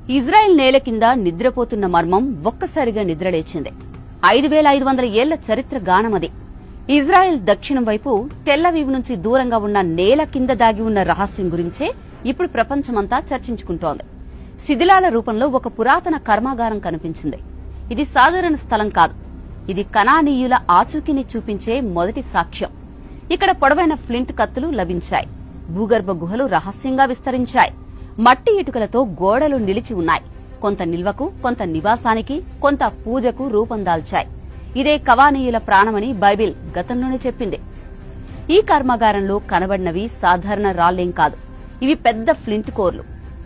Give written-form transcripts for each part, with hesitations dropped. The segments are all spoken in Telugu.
ఇజ్రాయెల్ నేల కింద నిద్రపోతున్న మర్మం ఒక్కసారిగా నిద్రలేచింది. 5500 ఏళ్ల చరిత్ర గానమది. ఇజ్రాయెల్ దక్షిణం వైపు టెల్లవీవ్ నుంచి దూరంగా ఉన్న నేల కింద దాగి ఉన్న రహస్యం గురించే ఇప్పుడు ప్రపంచమంతా చర్చించుకుంటోంది. శిథిలాల రూపంలో ఒక పురాతన కర్మాగారం కనిపించింది. ఇది సాధారణ స్థలం కాదు. ఇది కనానీయుల ఆచూకీని చూపించే మొదటి సాక్ష్యం. ఇక్కడ పొడవైన ఫ్లింట్ కత్తులు లభించాయి. భూగర్భ గుహలు రహస్యంగా విస్తరించాయి. మట్టి ఇటుకలతో గోడలు నిలిచి ఉన్నాయి. కొంత నిల్వకు, కొంత నివాసానికి, కొంత పూజకు రూపం దాల్చాయి. ఇదే కనానీయుల ప్రాణమని బైబిల్ గతంలోనే చెప్పింది. ఈ కర్మాగారంలో కనబడినవి సాధారణ రాళ్లేం కాదు. ఇవి పెద్ద ఫ్లింట్ కోర్లు.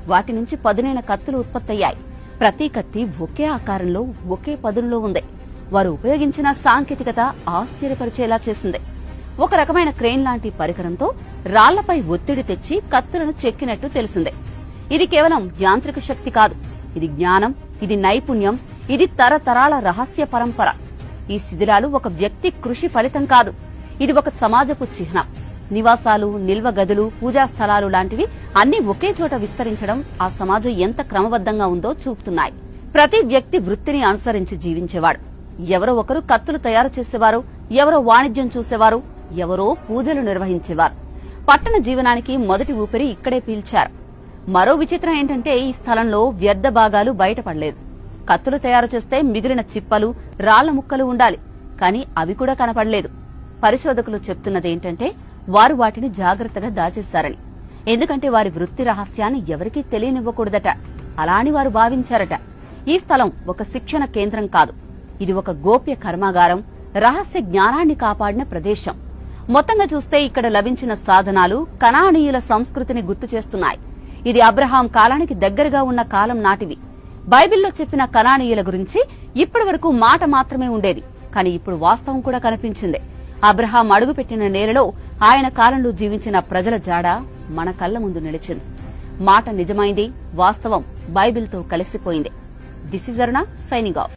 వాటి నుంచి పదునైన కత్తులు ఉత్పత్తయ్యాయి. ప్రతి కత్తి ఒకే ఆకారంలో, ఒకే పదునులో ఉంది. వారు ఉపయోగించిన సాంకేతికత ఆశ్చర్యపరిచేలా చేసింది. ఒక రకమైన క్రేన్ లాంటి పరికరంతో రాళ్లపై ఒత్తిడి తెచ్చి కత్తులను చెక్కినట్టు తెలిసింది. ఇది కేవలం యాంత్రిక శక్తి కాదు. ఇది జ్ఞానం, ఇది నైపుణ్యం, ఇది తరతరాల రహస్య పరంపర. ఈ శిథిలాలు ఒక వ్యక్తి కృషి ఫలితం కాదు. ఇది ఒక సమాజపు చిహ్నం. నివాసాలు, నిల్వ గదులు, పూజా స్థలాలు లాంటివి అన్ని ఒకే చోట విస్తరించడం ఆ సమాజం ఎంత క్రమబద్దంగా ఉందో చూపుతున్నాయి. ప్రతి వ్యక్తి వృత్తిని అనుసరించి జీవించేవాడు. ఎవరో ఒకరు కత్తులు తయారు చేసేవారు, ఎవరో వాణిజ్యం చూసేవారు, ఎవరో పూజలు నిర్వహించేవారు. పట్టణ జీవనానికి మొదటి ఊపిరి ఇక్కడే పీల్చారు. మరో విచిత్రం ఏంటంటే ఈ స్థలంలో వ్యర్థ భాగాలు బయటపడలేదు. కత్తులు తయారు చేస్తే మిగిలిన చిప్పలు, రాళ్ల ముక్కలు ఉండాలి. కానీ అవి కూడా కనపడలేదు. పరిశోధకులు చెప్తున్నదేంటంటే వారు వాటిని జాగ్రత్తగా దాచేశారని. ఎందుకంటే వారి వృత్తి రహస్యాన్ని ఎవరికీ తెలియనివ్వకూడదట. అలా అని వారు భావించారట. ఈ స్థలం ఒక శిక్షణ కేంద్రం కాదు. ఇది ఒక గోప్య కర్మాగారం, రహస్య జ్ఞానాన్ని కాపాడిన ప్రదేశం. మొత్తంగా చూస్తే ఇక్కడ లభించిన సాధనాలు కనానీయుల సంస్కృతిని గుర్తు చేస్తున్నాయి. ఇది అబ్రహాం కాలానికి దగ్గరగా ఉన్న కాలం నాటివి. బైబిల్లో చెప్పిన కనానీయుల గురించి ఇప్పటి వరకు మాట మాత్రమే ఉండేది. కానీ ఇప్పుడు వాస్తవం కూడా కనిపించింది. అబ్రహాం అడుగుపెట్టిన నేలలో ఆయన కాలంలో జీవించిన ప్రజల జాడ మన కళ్ల ముందు నిలిచింది. మాట నిజమైంది, వాస్తవం బైబిల్తో కలిసిపోయింది. This is Aruna signing off.